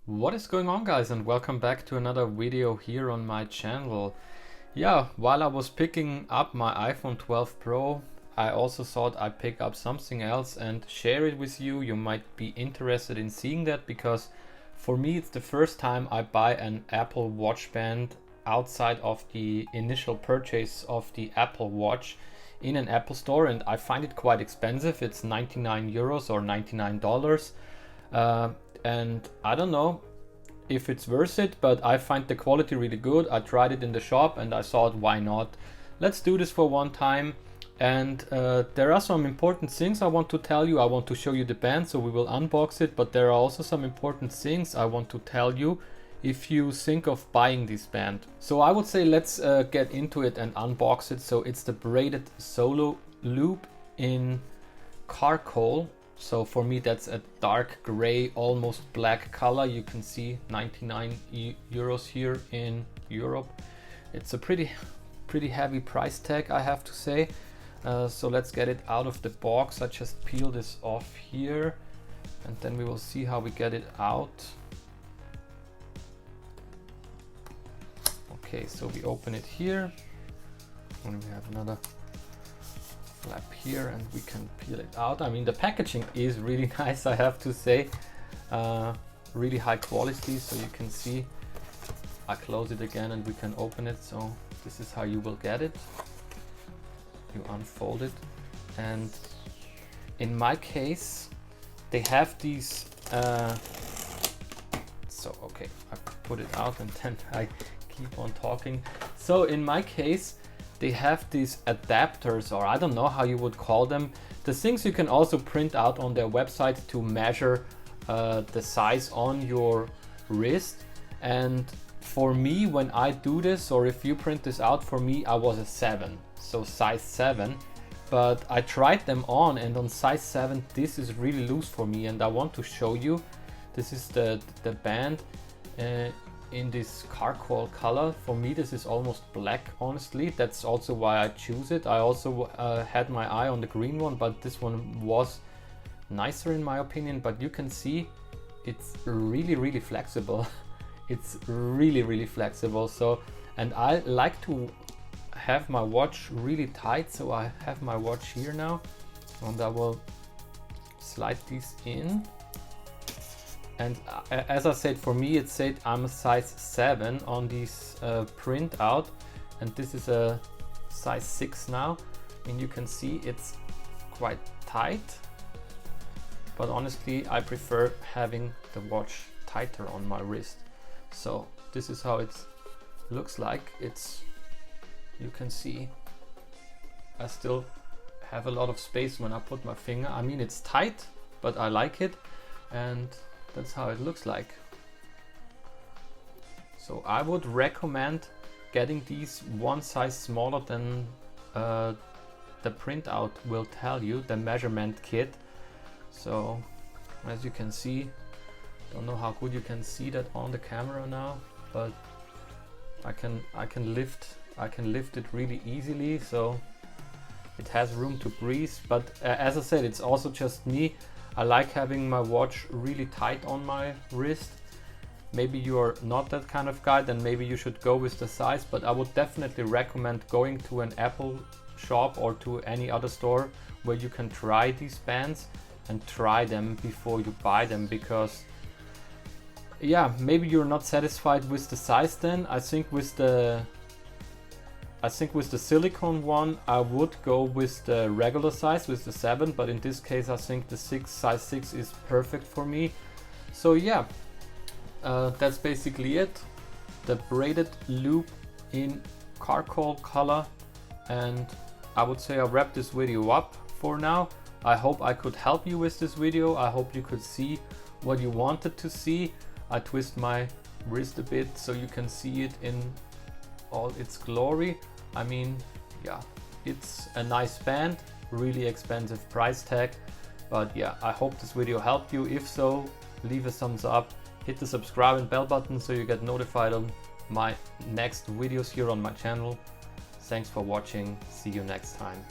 What is going on, guys, and welcome back to another video here on my channel. Yeah, while I was picking up my iPhone 12 Pro, I also thought I'd pick up something else and share it with you. You might be interested in seeing that because for me it's the first time I buy an Apple Watch band outside of the initial purchase of the Apple Watch in an Apple store, and I find it quite expensive. It's 99 euros or $99. And I don't know if it's worth it, but I find the quality really good. I tried it in the shop and I thought, why not? Let's do this for one time. And there are some important things I want to tell you. I want to show you the band, so we will unbox it, but there are also some important things I want to tell you if you think of buying this band. So I would say let's get into it and unbox it. So it's the Braided Solo Loop in charcoal. So for me that's a dark gray, almost black color. You can see 99 euros here in Europe. It's a pretty heavy price tag, I have to say. So let's get it out of the box. I just peel this off here and then we will see how we get it out. Okay, so we open it here and we have another flap here and we can peel it out. I mean, the packaging is really nice, I have to say. Really high quality, so you can see. I close it again and we can open it. So this is how you will get it. You unfold it, and in my case they have these so okay, I put it out and then I keep on talking. So in my case they have these adapters, or I don't know how you would call them. The things you can also print out on their website to measure the size on your wrist. And for me, when I do this, or if you print this out, for me I was a 7, so size 7. But I tried them on, and on size 7 this is really loose for me, and I want to show you. This is the band in this charcoal color. For me this is almost black, honestly. That's also why I choose it. I also had my eye on the green one, but this one was nicer in my opinion. But you can see it's really flexible. It's really flexible. So, and I like to have my watch really tight, so I have my watch here now and I will slide these in. And as I said, for me it said I'm a size 7 on this printout, and this is a size 6 now, and you can see it's quite tight. But honestly, I prefer having the watch tighter on my wrist. So this is how it looks like. You can see I still have a lot of space when I put my finger. I mean, it's tight, but I like it, and that's how it looks like. So I would recommend getting these one size smaller than the printout will tell you, the measurement kit. So as you can see, don't know how good you can see that on the camera now, but I can lift it really easily, so it has room to breathe. But as I said, it's also just me. I like having my watch really tight on my wrist. Maybe you're not that kind of guy, then maybe you should go with the size, but I would definitely recommend going to an Apple shop or to any other store where you can try these bands and try them before you buy them, because yeah, maybe you're not satisfied with the size. Then I think with the silicone one I would go with the regular size, with the 7, but in this case I think the size 6 is perfect for me. So yeah, that's basically it. The Braided Loop in charcoal color, and I would say I'll wrap this video up for now. I hope I could help you with this video. I hope you could see what you wanted to see. I twist my wrist a bit so you can see it in all its glory. I mean, yeah, it's a nice band, really expensive price tag, but yeah, I hope this video helped you. If so, leave a thumbs up, hit the subscribe and bell button so you get notified on my next videos here on my channel. Thanks for watching, see you next time.